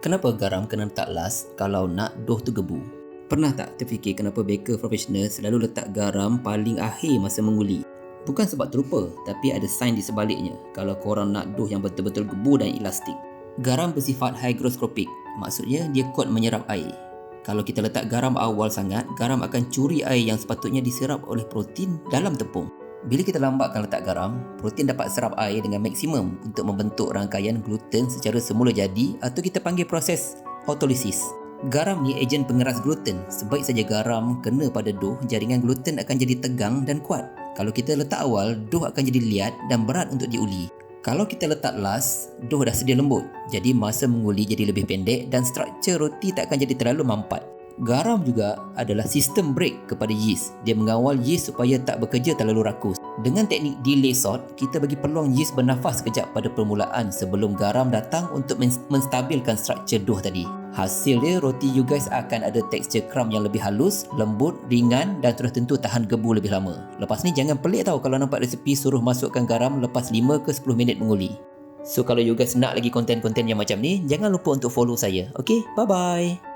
Kenapa garam kena letak last kalau nak dough tu gebu? Pernah tak terfikir kenapa baker profesional selalu letak garam paling akhir masa menguli? Bukan sebab terlupa, tapi ada sains di sebaliknya kalau korang nak dough yang betul-betul gebu dan elastik. Garam bersifat hygroscopic, maksudnya dia kuat menyerap air. Kalau kita letak garam awal sangat, garam akan curi air yang sepatutnya diserap oleh protein dalam tepung. Bila kita lambatkan letak garam, protein dapat serap air dengan maksimum untuk membentuk rangkaian gluten secara semula jadi atau kita panggil proses autolysis. Garam ni ejen pengeras gluten. Sebaik saja garam kena pada dough, jaringan gluten akan jadi tegang dan kuat. Kalau kita letak awal, dough akan jadi liat dan berat untuk diuli. Kalau kita letak last, dough dah sedia lembut. Jadi masa menguli jadi lebih pendek dan struktur roti tak akan jadi terlalu mampat. Garam juga adalah sistem brake kepada yeast. Dia mengawal yeast supaya tak bekerja terlalu rakus. Dengan teknik delay sort, kita bagi peluang yeast bernafas sekejap pada permulaan sebelum garam datang untuk menstabilkan struktur dough tadi. Hasil dia, roti you guys akan ada tekstur crumb yang lebih halus, lembut, ringan dan terus tentu tahan gebu lebih lama. Lepas ni jangan pelik tau kalau nampak resepi suruh masukkan garam lepas 5 ke 10 minit menguli. So kalau you guys nak lagi konten-konten yang macam ni, jangan lupa untuk follow saya. Okay, bye-bye.